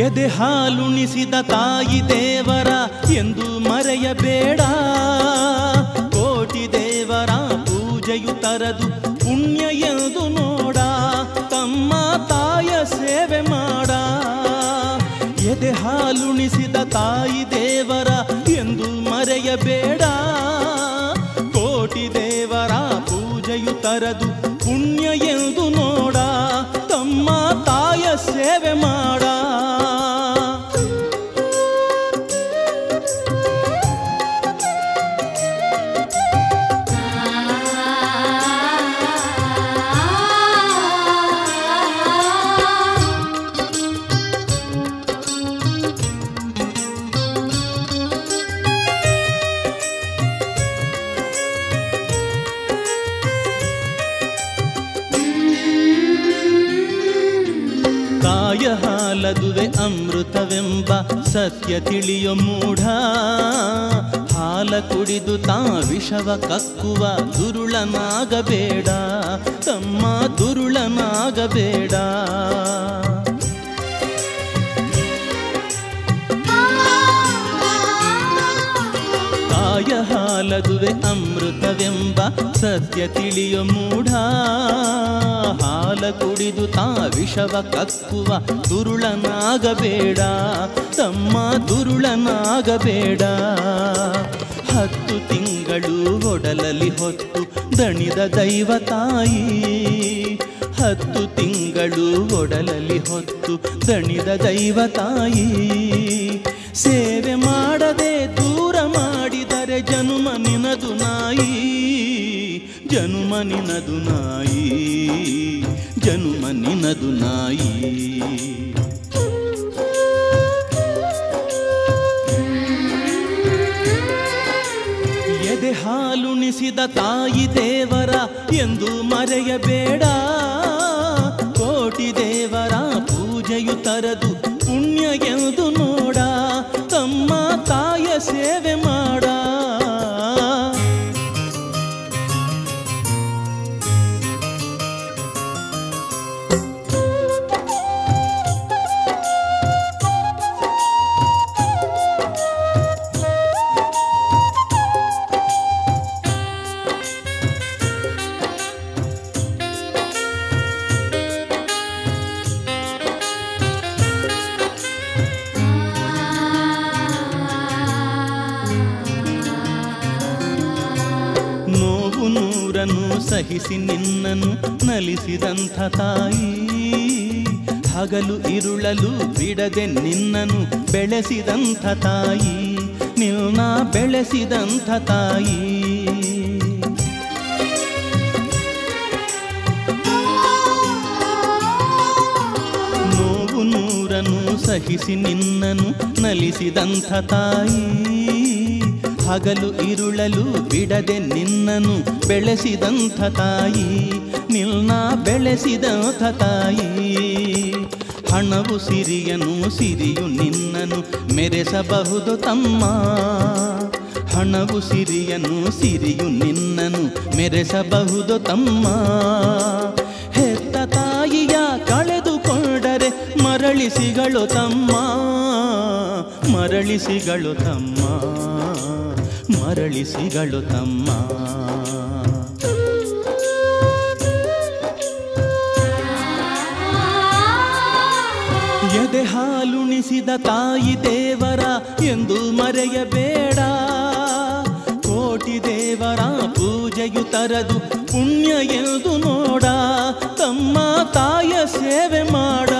ಎದೆ ಹಾಲುಣಿಸಿದ ತಾಯಿ ದೇವರ ಎಂದು ಮರೆಯಬೇಡ. ಕೋಟಿ ದೇವರ ಪೂಜೆಯು ತರದು ಪುಣ್ಯ ಎಂದು ನೋಡ. ತಮ್ಮ ತಾಯ ಸೇವೆ ಮಾಡ. ಎದೆ ಹಾಲುಣಿಸಿದ ತಾಯಿ ದೇವರ ಎಂದು ಮರೆಯಬೇಡ. ಕೋಟಿ ದೇವರ ಪೂಜೆಯು ತರದು ಪುಣ್ಯ ಎಂದು ನೋಡ. ತಮ್ಮ ತಾಯ ಸೇವೆ ಮಾಡ. ತಾಯ ಹಾಲದುವೆ ಅಮೃತವೆಂಬ ಸತ್ಯ ತಿಳಿಯೋ ಮೂಢ. ಹಾಲ ಕುಡಿದು ತಾ ವಿಷವ ಕಕ್ಕುವ ದುರುಳನಾಗಬೇಡ. ತಮ್ಮ ದುರುಳನಾಗಬೇಡ. ತಾಯ ಹಾಲದುವೆ ಅಮೃತವೆಂಬ ಸತ್ಯ ತಿಳಿಯೋ ಮೂಢ. ಹಾಲ ಕುಡಿದು ತಾ ವಿಷವ ಕಕ್ಕುವ ದುರುಳನಾಗಬೇಡ. ತಮ್ಮ ದುರುಳನಾಗಬೇಡ. 10 ತಿಂಗಳು ಒಡಲಲ್ಲಿ ಹೊತ್ತು ದಣಿದ ದೈವ ತಾಯಿ. 10 ತಿಂಗಳು ಒಡಲಲ್ಲಿ ಹೊತ್ತು ದಣಿದ ದೈವ ತಾಯಿ. ಸೇವೆ ಮಾಡದೆ ದೂರ ಮಾಡಿದರೆ ಜನುಮ ನಿನದು ನಾಯಿ. ಜನುಮ ನಿನದು ನಾಯಿ. ಜನುಮ ನಿನದು ನಾಯಿ. ಎದೆ ಹಾಲುಣಿಸಿದ ತಾಯಿ ದೇವರ ಎಂದು ಮರೆಯಬೇಡ. ಕೋಟಿ ದೇವರ ಪೂಜೆಯು ತರದು ಪುಣ್ಯ ಎಂದು ನೋಡ. ತಮ್ಮ ತಾಯ ಸೇವೆ ಮಾಡ. ಸಹಿಸಿ ನಿನ್ನನು ನಲಿಸಿದಂಥ ತಾಯಿ. ಹಗಲು ಇರುಳಲು ಬಿಡದೆ ನಿನ್ನನು ಬೆಳೆಸಿದಂಥ ತಾಯಿ. ನಿನ್ನ ಬೆಳೆಸಿದಂಥ ತಾಯಿ. ನೋವು ನೂರನ್ನು ಸಹಿಸಿ ನಿನ್ನನು ನಲಿಸಿದಂಥ ತಾಯಿ. ಹಗಲು ಇರುಳಲು ಬಿಡದೆ ನಿನ್ನನು ಬೆಳೆಸಿದಂಥ ತಾಯಿ. ನಿನ್ನ ಬೆಳೆಸಿದಂಥ ತಾಯಿ. ಹಣವು ಸಿರಿಯನು ಸಿರಿಯು ನಿನ್ನನು ಮೆರೆಸಬಹುದು ತಮ್ಮ. ಹಣವು ಸಿರಿಯನು ಸಿರಿಯು ನಿನ್ನನು ಮೆರೆಸಬಹುದು ತಮ್ಮ. ಹೆತ್ತ ತಾಯಿಯ ಕಳೆದುಕೊಂಡರೆ ಮರಳಿಸಿಗಳು ತಮ್ಮ. ಮರಳಿಸಿಗಳು ತಮ್ಮ. ಮರಳಿಸಿಗಳು ತಮ್ಮ. ಎದೆ ಹಾಲುಣಿಸಿದ ತಾಯಿ ದೇವರ ಎಂದು ಮರೆಯಬೇಡ. ಕೋಟಿ ದೇವರ ಪೂಜೆಯು ತರದು ಪುಣ್ಯ ಎಂದು ನೋಡ. ತಮ್ಮ ತಾಯ ಸೇವೆ ಮಾಡ.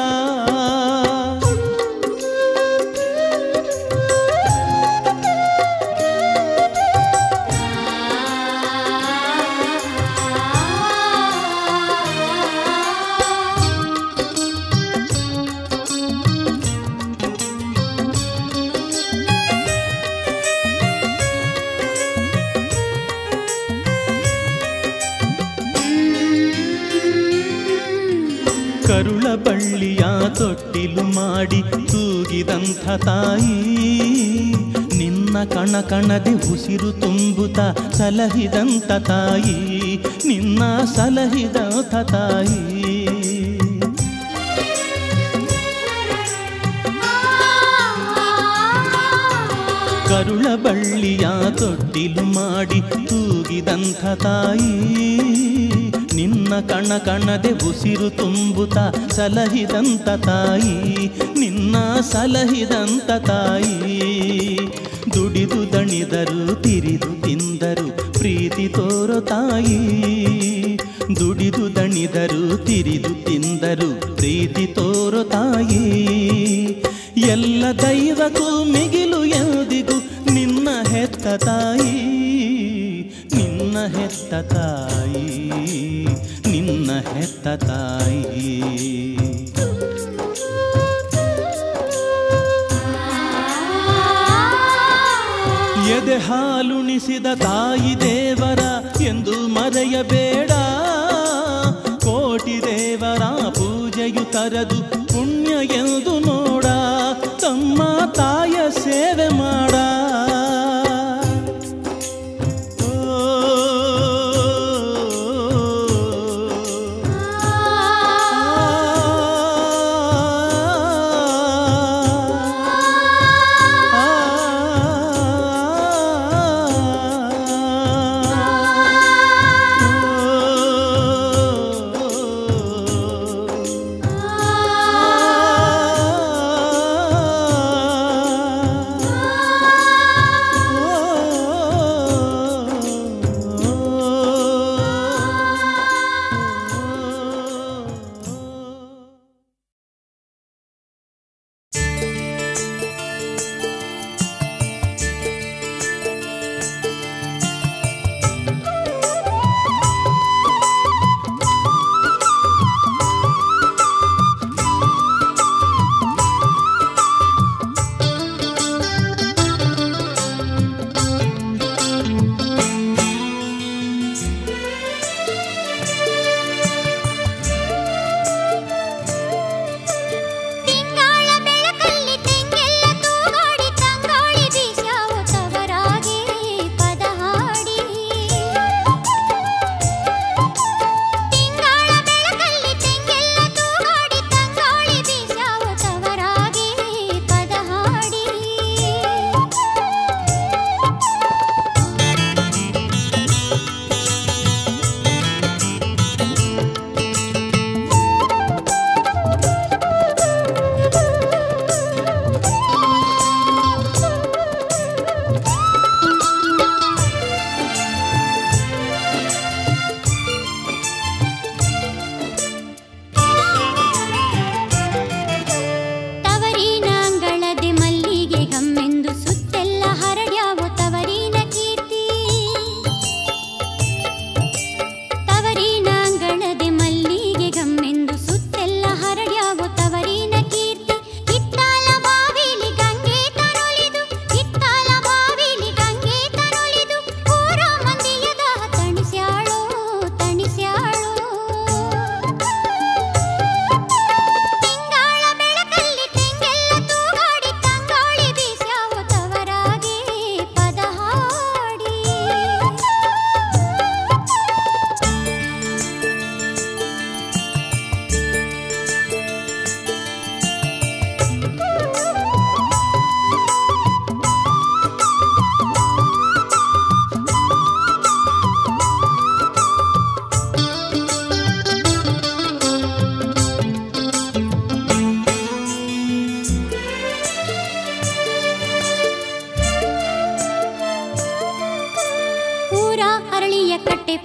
ಕರುಳ ಬಳ್ಳಿಯ ತೊಟ್ಟಿಲು ಮಾಡಿ ತೂಗಿದಂಥ ತಾಯಿ. ನಿನ್ನ ಕಣ ಕಣದೆ ಉಸಿರು ತುಂಬುತ್ತ ಸಲಹಿದಂಥ ತಾಯಿ. ನಿನ್ನ ಸಲಹಿದಂಥ ತಾಯಿ. ಕರುಳ ಬಳ್ಳಿಯ ತೊಟ್ಟಿಲು ಮಾಡಿ ತೂಗಿದಂಥ ತಾಯಿ, ನಿನ್ನ ಕಣ ಕಣದೆ ಉಸಿರು ತುಂಬುತ್ತಾ ಸಲಹಿದಂಥ ತಾಯಿ, ನಿನ್ನ ಸಲಹಿದಂಥ ತಾಯಿ. ದುಡಿದು ದಣಿದರು ತಿರಿದು ತಿಂದರು ಪ್ರೀತಿ ತೋರೋ ತಾಯಿ, ದುಡಿದು ದಣಿದರು ತಿರಿದು ತಿಂದರು ಪ್ರೀತಿ ತೋರೋ ತಾಯಿ. ಎಲ್ಲ ದೈವಕ್ಕೂ ಮಿಗಿಲು ಎಂದಿಗೂ ನಿನ್ನ ಹೆತ್ತ ತಾಯಿ, ನಿನ್ನ ಹೆತ್ತ ತಾಯಿ, ನಿನ್ನ ಹೆತ್ತ ತಾಯಿ. ಎದೆ ಹಾಲುಣಿಸಿದ ತಾಯಿ ದೇವರ ಎಂದು ಮರೆಯಬೇಡ, ಕೋಟಿ ದೇವರ ಪೂಜೆಯು ತರದು ಪುಣ್ಯ ಎಂದು ನೋಡ, ತಮ್ಮ ತಾಯ ಸೇವೆ ಮಾಡ.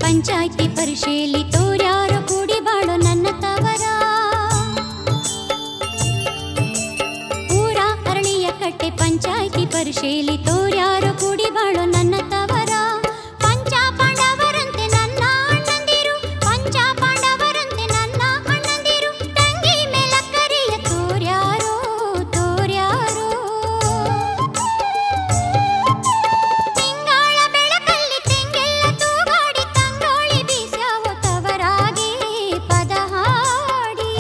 ಪಂಚಾಯ್ತಿ ಪರಿಶೀಲಿ ತೋರ್ಯಾರು ಕೂಡಿ ಬಾಳೋ ನನ್ನ ತವರ. ಊರ ಅರಳಿಯ ಕಟ್ಟೆ ಪಂಚಾಯ್ತಿ ಪರಿಶೀಲಿ ತೋರ್ಯಾರು ಕೂಡಿ ಬಾಳೋ ನನ್ನ ತವರ. ಪಂಚ ಪಾಂಡವರಂತೆ ನನ್ನ ಅಣ್ಣಂದಿರು, ಪಂಚ ಪಾಂಡವರಂತೆ ನನ್ನ ಅಣ್ಣಂದಿರು, ತಂಗಿ ಮೇಲಕ್ಕರಿಯ ತೋರ್ಯಾರೋ ತೋರ್ಯಾರೋ. ತಿಂಗಳ ಬೆಳಕಲ್ಲಿ ತೆಂಗೆಲ್ಲ ತೂಗಾಡಿ ತಂಗೋಳಿ ಬೀಸ್ಯಾವ ತವರಾಗಿ ಪದ ಹಾಡಿ.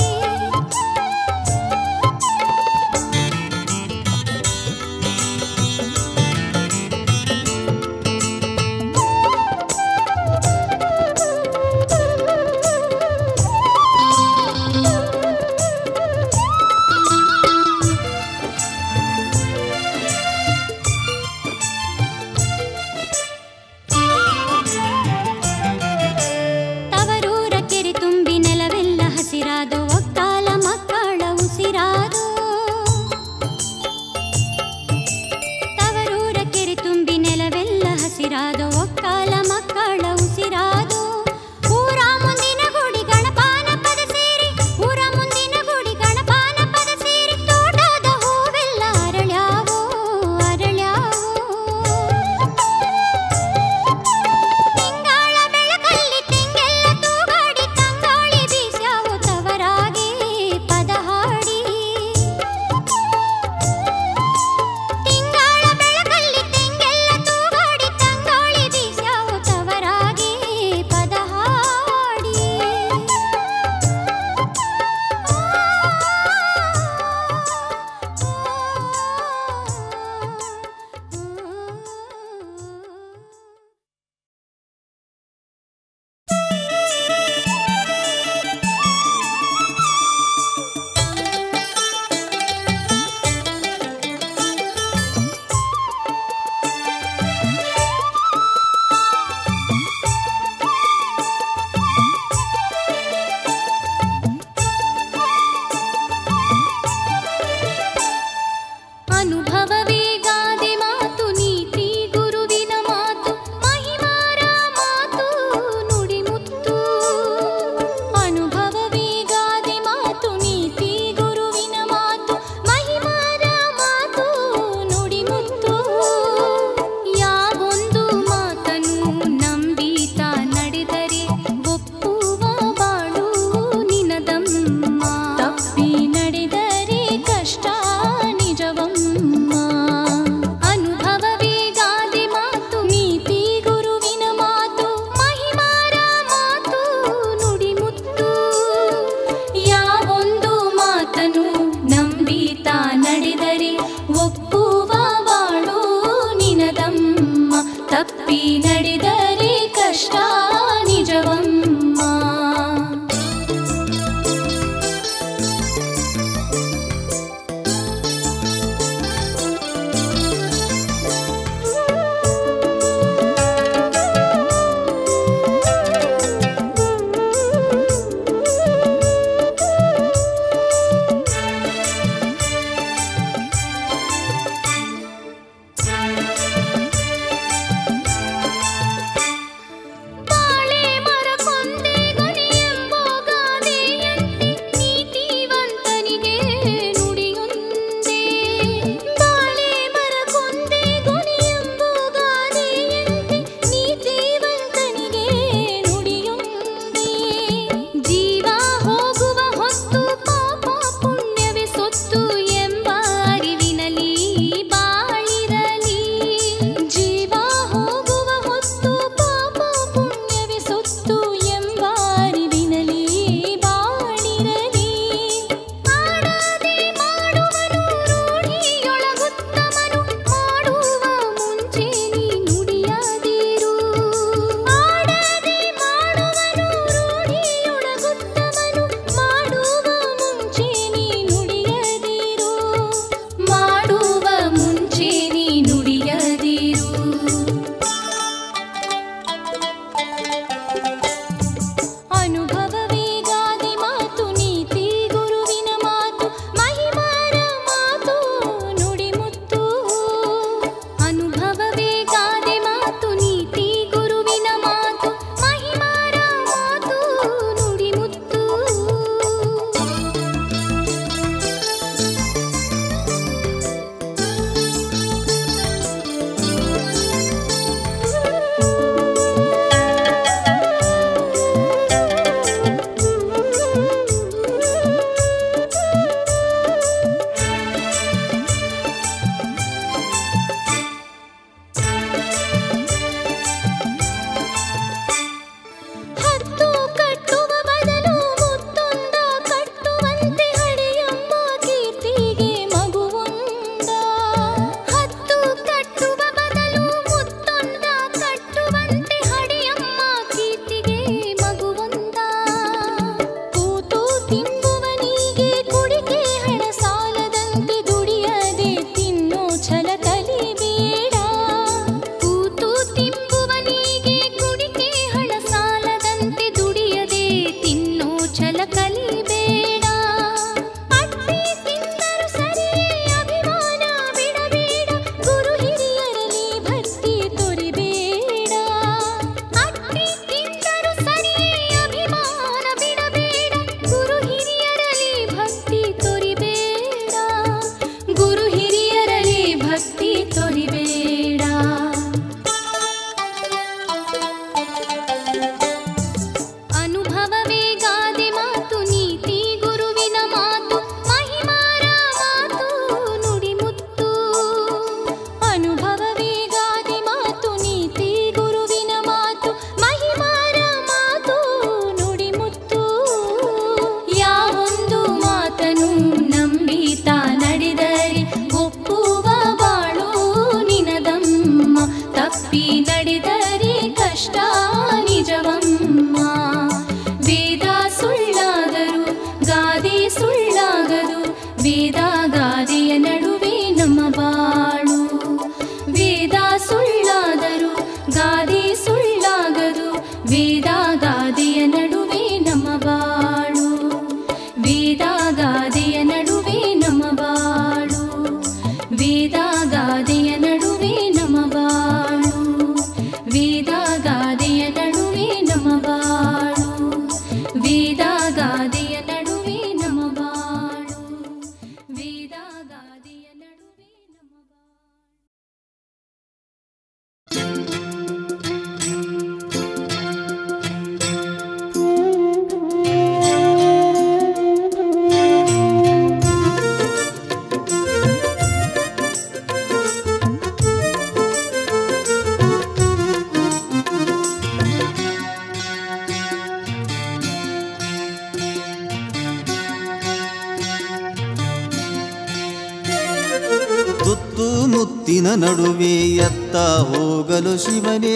ಮುತ್ತಿನ ನಡುವೆ ಎತ್ತ ಹೋಗಲು ಶಿವನೇ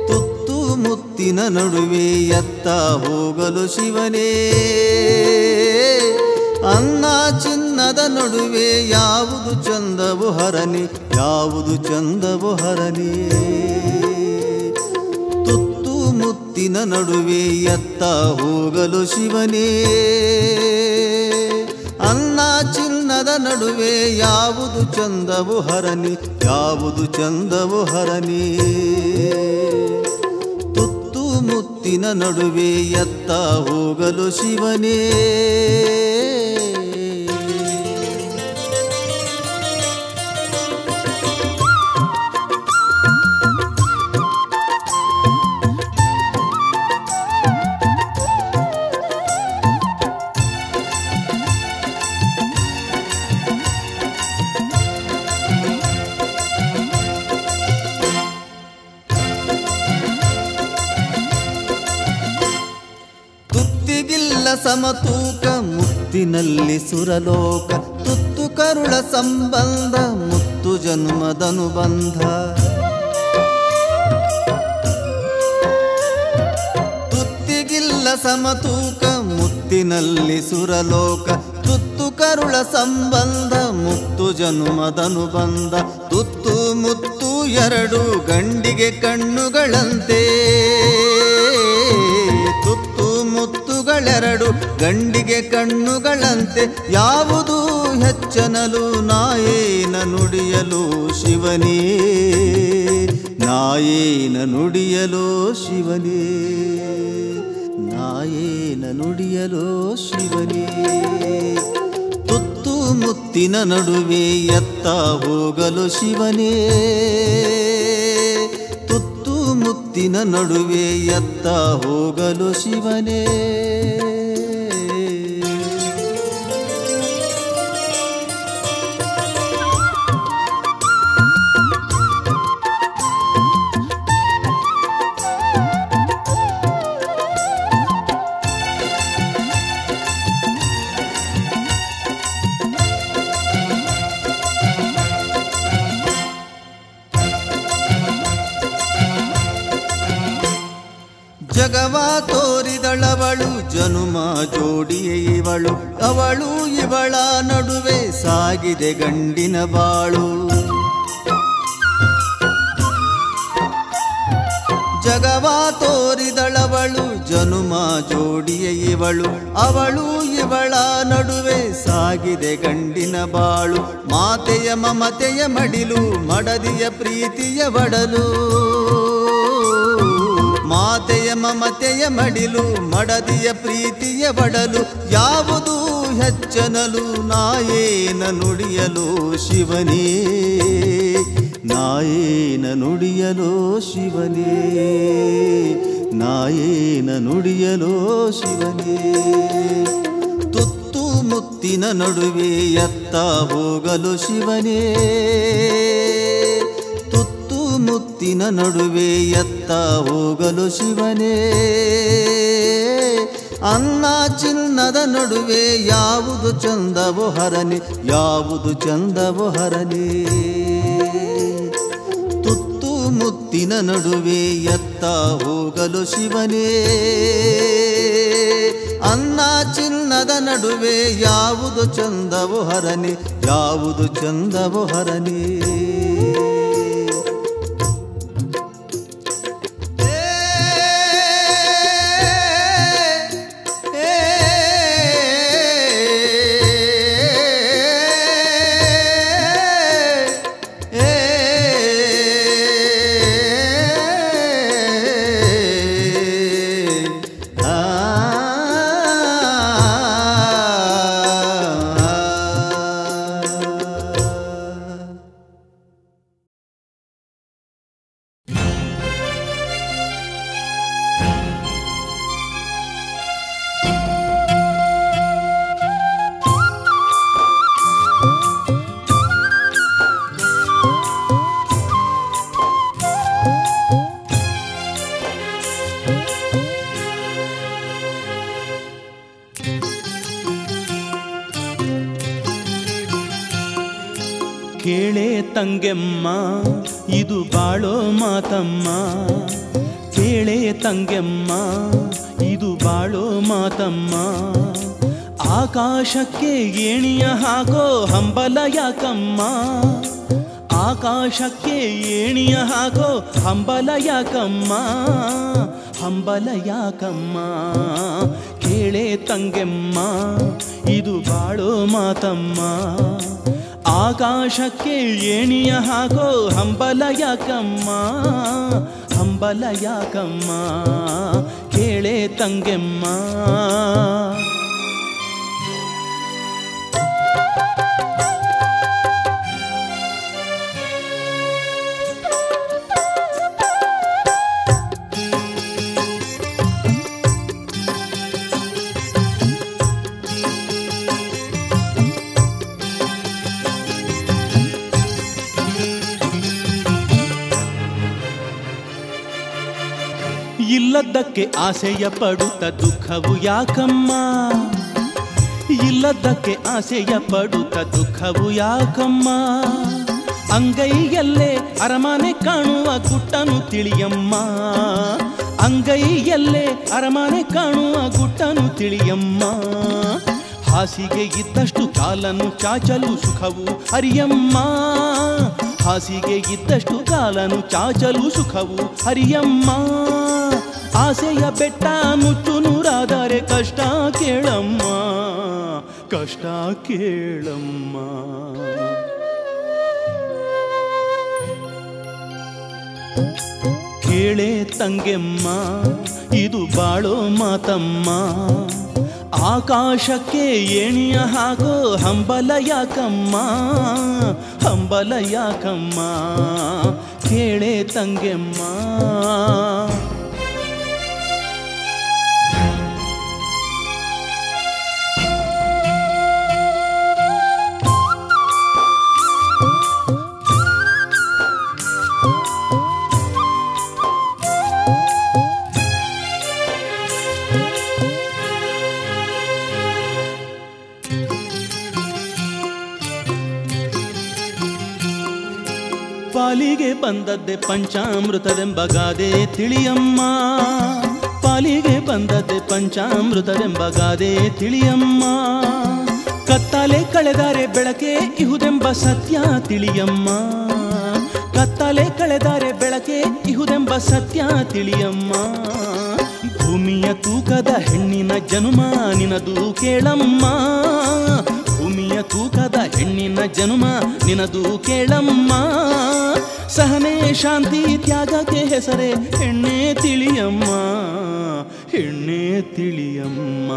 ತುತ್ತು ಮುತ್ತಿನ ನಡುವೆ ಎತ್ತ ಹೋಗಲು ಶಿವನೇ ಅನ್ನ ಚಿನ್ನದ ನಡುವೆ ಯಾವುದು ಚಂದವು ಹರನೆ ಯಾವುದು ಚಂದವು ಹರನೆ ತುತ್ತು ಮುತ್ತಿನ ನಡುವೆ ಎತ್ತ ಹೋಗಲು ಶಿವನೇ ಅನ್ನ ಚಿನ್ನದ ನಡುವೆ ಯಾವುದು ಚಂದವು ಹರನೆ ಯಾವುದು ಚಂದವು ಹರನೆ ತುತ್ತು ಮುತ್ತಿನ ನಡುವೆ ಎತ್ತ ಹೋಗಲು ಶಿವನೇ ಸಮತೂಕ ಮುತ್ತಿನಲ್ಲಿ ಸುರಲೋಕ ತುತ್ತು ಕರುಳ ಸಂಬಂಧ ಮುತ್ತು ಜನ್ಮದನುಬಂಧ ತುತ್ತಿಗಿಲ್ಲ ಸಮತೂಕ ಮುತ್ತಿನಲ್ಲಿ ಸುರಲೋಕ ತುತ್ತು ಕರುಳ ಸಂಬಂಧ ಮುತ್ತು ಜನ್ಮದನುಬಂಧ ತುತ್ತು ಮುತ್ತು ಎರಡು ಗಂಡಿಗೆ ಕಣ್ಣುಗಳಂತೆ ತುತ್ತು ಮುತ್ತುಗಳೆರಡು ಗಂಡಿಗೆ ಕಣ್ಣುಗಳಂತೆ ಯಾವುದು ಹೆಚ್ಚನಲು ನಾಯೇನ ನುಡಿಯಲು ಶಿವನೇ ನಾಯೇನ ನುಡಿಯಲು ಶಿವನೇ ನಾಯೇನ ನುಡಿಯಲು ಶಿವನೇ ತುತ್ತು ಮುತ್ತಿನ ನಡುವೆ ಎತ್ತ ಹೋಗಲು ಶಿವನೇ ಮುತ್ತಿನ ನಡುವೆ ಎತ್ತ ಹೋಗಲು ಶಿವನೇ ಜಗವ ತೋರಿದಳವಳು ಜನುಮ ಜೋಡಿಯೇ ಇವಳು ಅವಳು ಇವಳ ನಡುವೆ ಸಾಗಿದೆ ಗಂಡಿನ ಬಾಳು ಜಗವ ತೋರಿದಳವಳು ಜನುಮ ಜೋಡಿಯೇ ಇವಳು ಅವಳು ಇವಳ ನಡುವೆ ಸಾಗಿದೆ ಗಂಡಿನ ಬಾಳು ಮಾತೆಯ ಮಮತೆಯ ಮಡಿಲು ಮಡದಿಯ ಪ್ರೀತಿಯ ಬಡಲು ಮಾತೆಯ ಮಮತೆಯ ಮಡಿಲು ಮಡದಿಯ ಪ್ರೀತಿಯ ಬಡಲು ಯಾವುದು ಹೆಚ್ಚನಲು ನಾಯೇನ ನುಡಿಯಲು ಶಿವನೇ ನಾಯೇನ ನುಡಿಯಲು ಶಿವನೇ ನಾಯೇನ ನುಡಿಯಲು ಶಿವನೇ ತುತ್ತು ಮುತ್ತಿನ ನಡುವೆ ಎತ್ತ ಹೋಗಲು ಶಿವನೇ ಮುತ್ತಿನ ನಡುವೆ ಎತ್ತ ಹೋಗಲು ಶಿವನೇ ಅನ್ನ ಚಿನ್ನದ ನಡುವೆ ಯಾವುದು ಚಂದವು ಹರನೆ ಯಾವುದು ಚಂದವು ಹರನೆ ತುತ್ತು ಮುತ್ತಿನ ನಡುವೆ ಎತ್ತ ಹೋಗಲು ಶಿವನೇ ಅನ್ನ ಚಿನ್ನದ ನಡುವೆ ಯಾವುದು ಚಂದವು ಹರನೆ ಯಾವುದು ಚಂದವು ಹರನೆ ಕೇಳೆ ತಂಗೆಮ್ಮ ಇದು ಬಾಳೋ ಮಾತಮ್ಮ, ಕೇಳೆ ತಂಗೆಮ್ಮ ಇದು ಬಾಳೋ ಮಾತಮ್ಮ. ಆಕಾಶಕ್ಕೆ ಏಣಿಯ ಹಾಕೋ ಹಂಬಲ ಯಾಕಮ್ಮ, ಆಕಾಶಕ್ಕೆ ಏಣಿಯ ಹಾಕೋ ಹಂಬಲ ಯಾಕಮ್ಮ, ಹಂಬಲ ಯಾಕಮ್ಮ. ಕೇಳೆ ತಂಗೆಮ್ಮ ಇದು ಬಾಳೋ ಮಾತಮ್ಮ, ಆಕಾಶಕ್ಕೆ ಏಣಿಯ ಹಾಕೋ ಹಂಬಲ ಯಾಕಮ್ಮ, ಹಂಬಲ ಯಾಕಮ್ಮ. ಕೇಳೆ ತಂಗೆಮ್ಮ. ಇಲ್ಲದ್ದಕ್ಕೆ ಆಸೆಯ ಪಡುತ್ತ ದುಃಖವು ಯಾಕಮ್ಮ, ಇಲ್ಲದ್ದಕ್ಕೆ ಆಸೆಯ ಪಡುತ್ತ ದುಃಖವು ಯಾಕಮ್ಮ. ಅಂಗೈಯಲ್ಲೇ ಅರಮನೆ ಕಾಣುವ ಗುಟ್ಟನು ತಿಳಿಯಮ್ಮ, ಅಂಗೈಯಲ್ಲೇ ಅರಮನೆ ಕಾಣುವ ಗುಟ್ಟನು ತಿಳಿಯಮ್ಮ. ಹಾಸಿಗೆ ಇದ್ದಷ್ಟು ಕಾಲನ್ನು ಚಾಚಲು ಸುಖವು ಅರಿಯಮ್ಮ, ಹಾಸಿಗೆ ಇದ್ದಷ್ಟು ಕಾಲನು ಚಾಚಲು ಸುಖವು ಹರಿಯಮ್ಮ. ಆಸೆಯ ಬೆಟ್ಟ ನುಚ್ಚು ನೂರಾದರೆ ಕಷ್ಟ ಕೇಳಮ್ಮ, ಕಷ್ಟ ಕೇಳಮ್ಮ. ಕೇಳೆ ತಂಗೆಮ್ಮ ಇದು ಬಾಳೋ ಮಾತಮ್ಮ, ಆಕಾಶಕ್ಕೆ ಏಣಿಯ ಹಾಕೋ ಹಂಬಲ ಯಾಕಮ್ಮ, ಹಂಬಲ ಯಾಕಮ್ಮ. ಕೇಳೆ ತಂಗೆಮ್ಮ. ಪಾಲಿಗೆ ಬಂದದ್ದೆ ಪಂಚಾಮೃತವೆಂಬ ಗಾದೆ ತಿಳಿಯಮ್ಮ, ಪಾಲಿಗೆ ಬಂದದ್ದೆ ಪಂಚಾಮೃತವೆಂಬ ಗಾದೆ ತಿಳಿಯಮ್ಮ. ಕತ್ತಲೆ ಕಳೆದರೆ ಬೆಳಕೆ ಇಹುದೆಂಬ ಸತ್ಯ ತಿಳಿಯಮ್ಮ, ಕತ್ತಲೆ ಕಳೆದರೆ ಬೆಳಕೆ ಇಹುದೆಂಬ ಸತ್ಯ ತಿಳಿಯಮ್ಮ. ಭೂಮಿಯ ತೂಕದ ಹೆಣ್ಣಿನ ಜನುಮ ನಿನದು ಕೇಳಮ್ಮ, ಭೂಮಿಯ ತೂಕದ ಹೆಣ್ಣಿನ ಜನುಮ ನಿನದು ಕೇಳಮ್ಮ. ಸಹನೆ ಶಾಂತಿ ತ್ಯಾಗಕ್ಕೆ ಹೆಸರೇ ಹೆಣ್ಣೆ ತಿಳಿಯಮ್ಮ, ಹೆಣ್ಣೆ ತಿಳಿಯಮ್ಮ.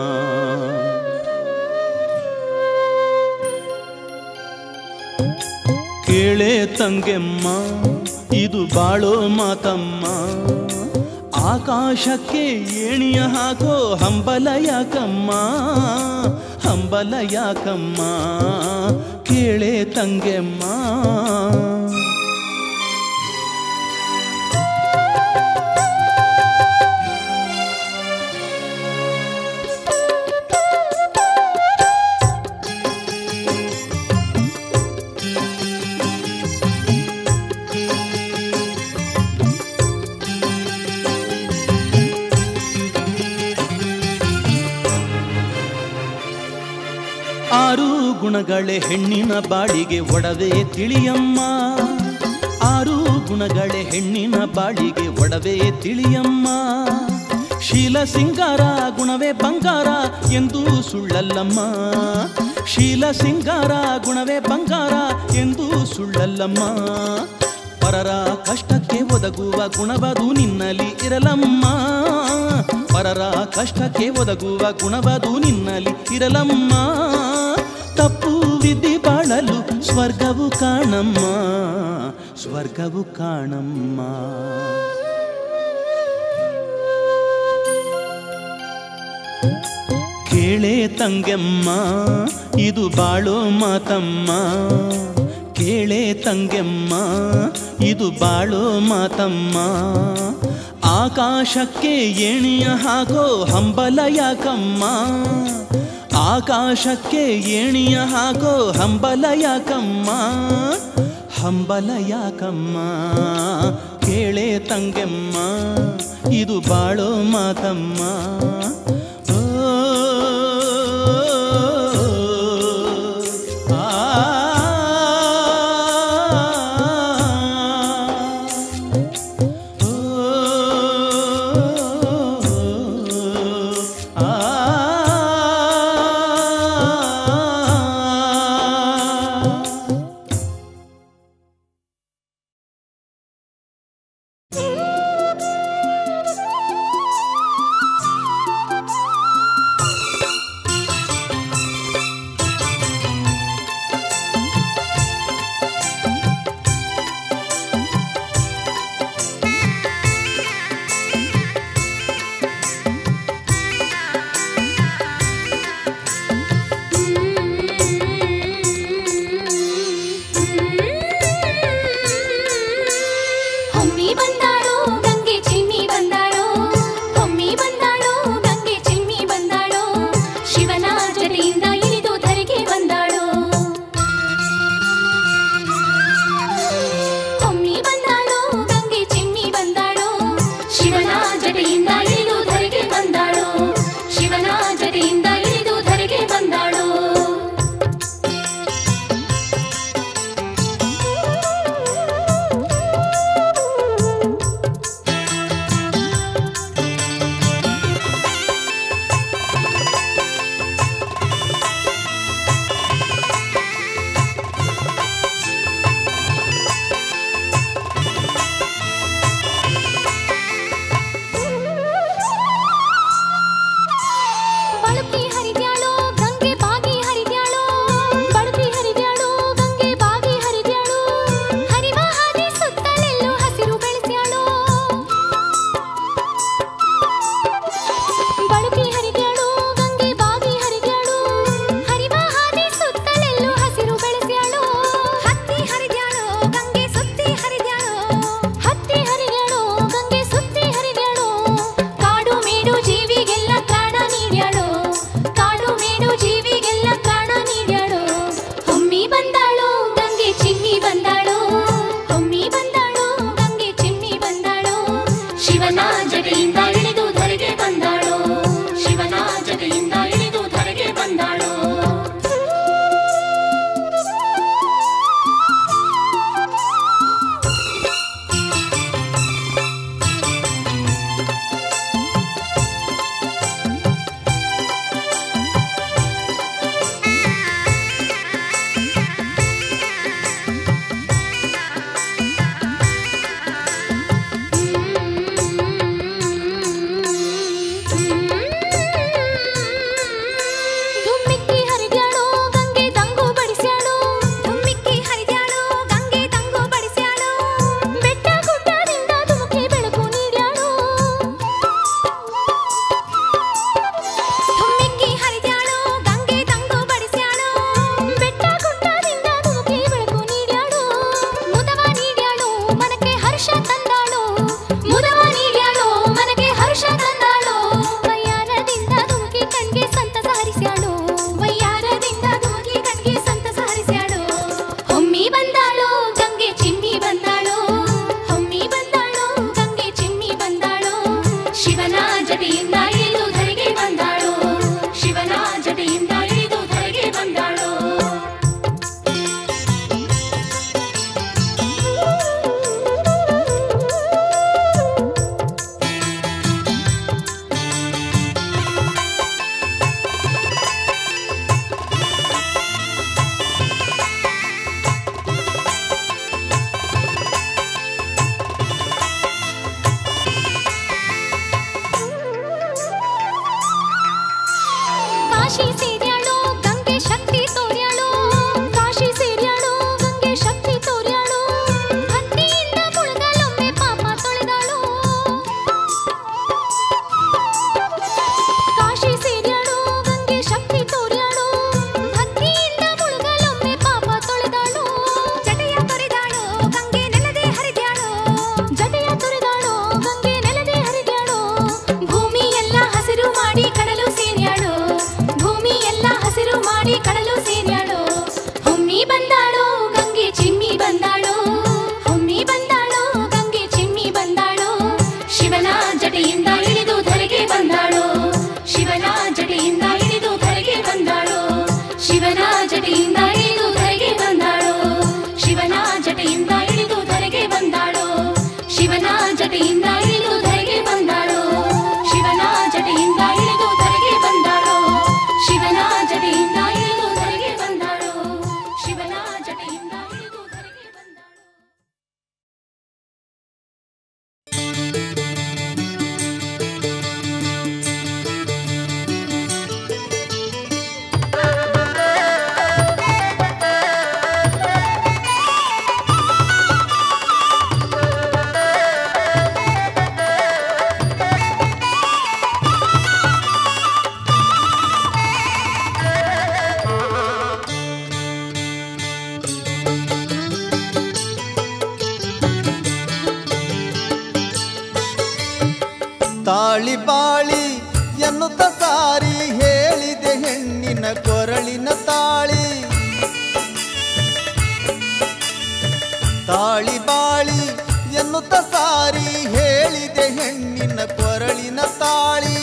ಕೇಳೆ ತಂಗೆಮ್ಮ ಇದು ಬಾಳೋ ಮಾತಮ್ಮ, ಆಕಾಶಕ್ಕೆ ಏಣಿಯ ಹಾಕೋ ಹಂಬಲ ಯಾಕಮ್ಮ, ಹಂಬಲ ಯಾಕಮ್ಮ. ಕೇಳೆ ತಂಗೆಮ್ಮ. ಆರು ಗುಣಗಳೇ ಹೆಣ್ಣಿನ ಬಾಳಿಗೆ ಒಡವೆ ತಿಳಿಯಮ್ಮ, ಆರು ಗುಣಗಳೇ ಹೆಣ್ಣಿನ ಬಾಳಿಗೆ ಒಡವೆ ತಿಳಿಯಮ್ಮ. ಶೀಲ ಸಿಂಗಾರ ಗುಣವೇ ಬಂಗಾರ ಎಂದು ಸುಳ್ಳಲ್ಲಮ್ಮ, ಶೀಲ ಸಿಂಗಾರ ಗುಣವೇ ಬಂಗಾರ ಎಂದು ಸುಳ್ಳಲ್ಲಮ್ಮ. ಪರರ ಕಷ್ಟಕ್ಕೆ ಒದಗುವ ಗುಣವದು ನಿನ್ನಲ್ಲಿ ಇರಲಮ್ಮ, ಪರರ ಕಷ್ಟಕ್ಕೆ ಒದಗುವ ಗುಣವದು ನಿನ್ನಲ್ಲಿ ಇರಲಮ್ಮ. ತಪ್ಪು ವಿಧಿ ಬಾಳಲು ಸ್ವರ್ಗವು ಕಾಣಮ್ಮ, ಸ್ವರ್ಗವು ಕಾಣಮ್ಮ. ಕೇಳೆ ತಂಗೆಮ್ಮ ಇದು ಬಾಳೋ ಮಾತಮ್ಮ, ಕೇಳೆ ತಂಗೆಮ್ಮ ಇದು ಬಾಳೋ ಮಾತಮ್ಮ. ಆಕಾಶಕ್ಕೆ ಏಣಿಯ ಹಾಕೋ ಹಂಬಲ ಯಾಕಮ್ಮ, ಆಕಾಶಕ್ಕೆ ಏಣಿಯ ಹಾಕೋ ಹಂಬಲ ಯಾಕಮ್ಮ ಹಂಬಲ ಯಾಕಮ್ಮ ಕೇಳೆ ತಂಗೆಮ್ಮ ಇದು ಬಾಳೋ ಮಾತಮ್ಮ ಓ ಮಾರಿ ಕಡಲು ಸೇರ್ಯಾಳೋ ಹೊಮ್ಮಿ ಬಂದಾಳೋ ಗಂಗೆ ಚಿಮ್ಮಿ ಬಂದಾಳೋ ಹೊಮ್ಮಿ ಬಂದಾಳೋ ಗಂಗೆ ಚಿಮ್ಮಿ ಬಂದಾಳೋ ಶಿವನ ಜಟೆಯಿಂದ ಇಳಿದು ಧರೆಗೆ ಬಂದಾಳೋ ಶಿವನ ಜಟೆಯಿಂದ ಇಳಿದು ಧರೆಗೆ ಬಂದಾಳೋ ಶಿವನ ಜಟೆಯಿಂದ ಇಳಿದು ಧರೆಗೆ ಬಂದಾಳೋ ಶಿವನ ಜಟೆಯಿಂದ ಇಳಿದು ಧರೆಗೆ ಬಂದಾಳೋ ಶಿವನ ಜಟೆಯಿಂದ ಇಳಿದು ಧರೆಗೆ ಬಂದಾಳೋ ಶಿವನ ಜಟೆಯಿಂದ ಇಳಿದು ಧರೆಗೆ ಬಂದಾಳೋ ಶಿವನ ಜಟೆಯಿಂದ ಇಳಿದು ಧರೆಗೆ ಬಂದಾಳೋ ಶಿವನ ಜಟೆಯಿಂದ ಇಳಿದು ಧರೆಗೆ ಬಂದಾಳೋ. ತಾಳಿ ಬಾಳಿ ಎನ್ನುತ್ತ ಸಾರಿ ಹೇಳಿದೆ ಹೆಣ್ಣಿನ ಕೊರಳಿನ ತಾಳಿ ತಾಳಿ ಬಾಳಿ ಎನ್ನುತ್ತ ಸಾರಿ ಹೇಳಿದೆ ಹೆಣ್ಣಿನ ಕೊರಳಿನ ತಾಳಿ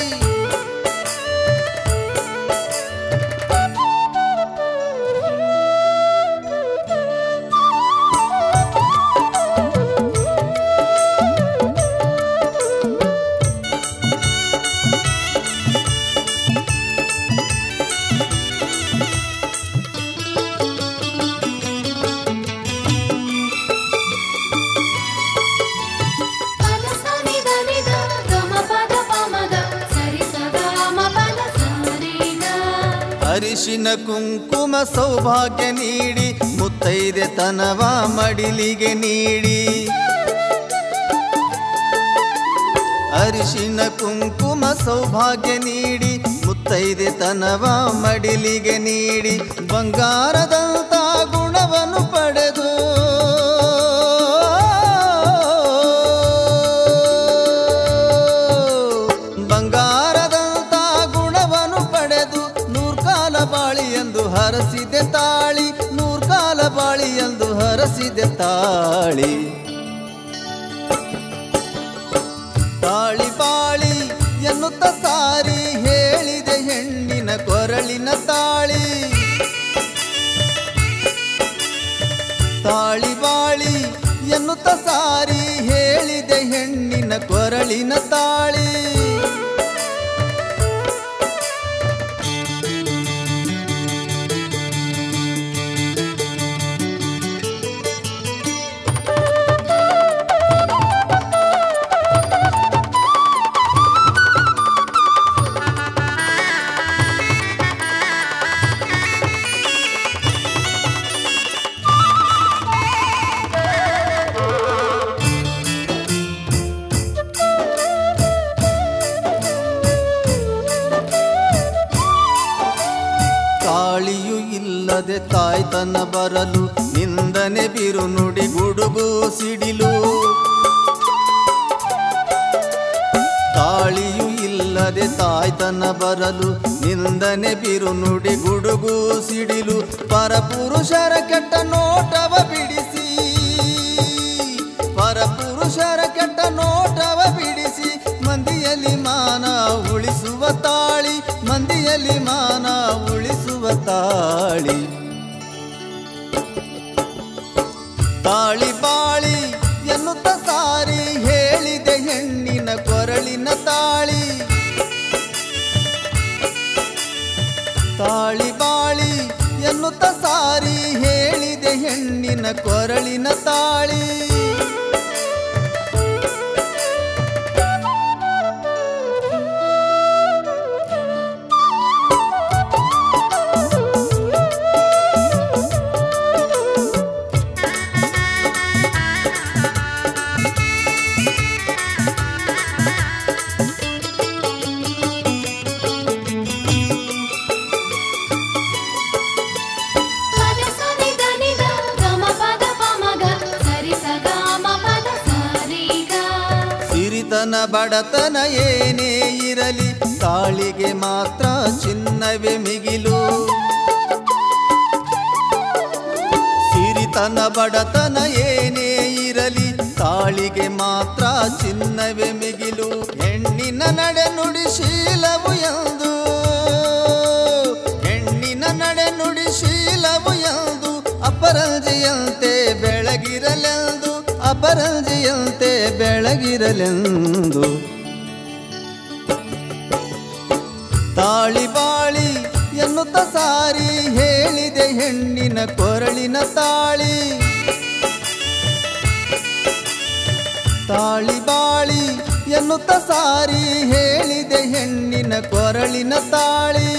ಅರಿಶಿನ ಕುಂಕುಮ ಸೌಭಾಗ್ಯ ನೀಡಿ ಮುತ್ತೈದೆ ತನವ ಮಡಿಲಿಗೆ ನೀಡಿ ಅರಿಶಿನ ಕುಂಕುಮ ಸೌಭಾಗ್ಯ ನೀಡಿ ಮುತ್ತೈದೆ ತನವ ಮಡಿಲಿಗೆ ನೀಡಿ ಬಂಗಾರದಂತ ಗುಣವನ್ನು ಪಡೆದು ಬಂಗಾರದಂತ ಗುಣವನ್ನು ಪಡೆದು ನೂರ್ಕಾಲ ಬಾಳಿ ಎಂದು ಹರಸಿದೆ ತಾಳಿ ನೂರ್ಕಾಲ ಬಾಳಿ ಎಂದು ಹರಸಿದೆ ತಾಳಿ ತಾಳಿ ಬಾಳಿ ಎನ್ನುತ್ತ ಸಾರಿ ಹೇಳಿದೆ ಹೆಣ್ಣಿನ ಕೊರಳಿನ ತಾಳಿ ತಾಳಿ ಬಾಳಿ ಎನ್ನುತ್ತ ಸಾರಿ ಹೇಳಿದೆ ಹೆಣ್ಣಿನ ಕೊರಳಿನ ತಾಳಿ ತಾಳಿಯು ಇಲ್ಲದೆ ತಾಯ್ತನ ಬರಲು ನಿಂದನೆ ಬಿರು ನುಡಿ ಗುಡುಗು ಸಿಡಿಲು ತಾಳಿಯು ಇಲ್ಲದೆ ತಾಯ್ತನ ಬರಲು ನಿಂದನೆ ಬಿರು ನುಡಿ ಗುಡುಗು ಸಿಡಿಲು ಪರಪುರುಷರ ಕೆಟ್ಟ ನೋಟವ ಬಿಡಿಸಿ ಪರಪುರುಷರ ಕೆಟ್ಟ ನೋಟವ ಬಿಡಿಸಿ ಮಂದಿಯಲ್ಲಿ ಮಾನ ಉಳಿಸುವ ತಾಳಿ ಮಂದಿಯಲ್ಲಿ ಮಾನ ಉಳಿಸುವ ತಾಳಿ ತಾಳಿ ಬಾಳಿ ಎನ್ನುತ್ತ ಸಾರಿ ಹೇಳಿದೆ ಹೆಣ್ಣಿನ ಕೊರಳಿನ ತಾಳಿ ತಾಳಿ ಬಾಳಿ ಎನ್ನುತ್ತ ಸಾರಿ ಹೇಳಿದೆ ಹೆಣ್ಣಿನ ಕೊರಳಿನ ತಾಳಿ ಸಿರಿತನ ಬಡತನ ಏನೇ ಇರಲಿ ತಾಳಿಗೆ ಮಾತ್ರ ಚಿನ್ನವೇ ಮಿಗಿಲು ತನ ಬಡತನ ಏನೇ ಇರಲಿ ತಾಳಿಗೆ ಮಾತ್ರ ಚಿನ್ನವೇ ಮಿಗಿಲು. ಹೆಣ್ಣಿನ ನಡೆ ನುಡಿ ಶೀಲವು ಎಂದು, ಹೆಣ್ಣಿನ ನಡೆ ನುಡಿ ಶೀಲವು ಎಂದು ಅಪರಂಜಿಯಂತೆ ಬೆಳಗಿರಲೆಂದು, ಅಪರಂಜಿಯಂತೆ ಬೆಳಗಿರಲೆಂದು. ತಾಳಿ ಬಾಳಿ ಎನ್ನುತ್ತ ಸಾರಿ ಹೇಳಿದೆ ಹೆಣ್ಣಿನ ಕೊರಳಿನ ತಾಳಿ. ತಾಳಿ ಬಾಳಿ ಎನ್ನುತ್ತ ಸಾರಿ ಹೇಳಿದೆ ಹೆಣ್ಣಿನ ಕೊರಳಿನ ತಾಳಿ.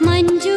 ಮಂಜು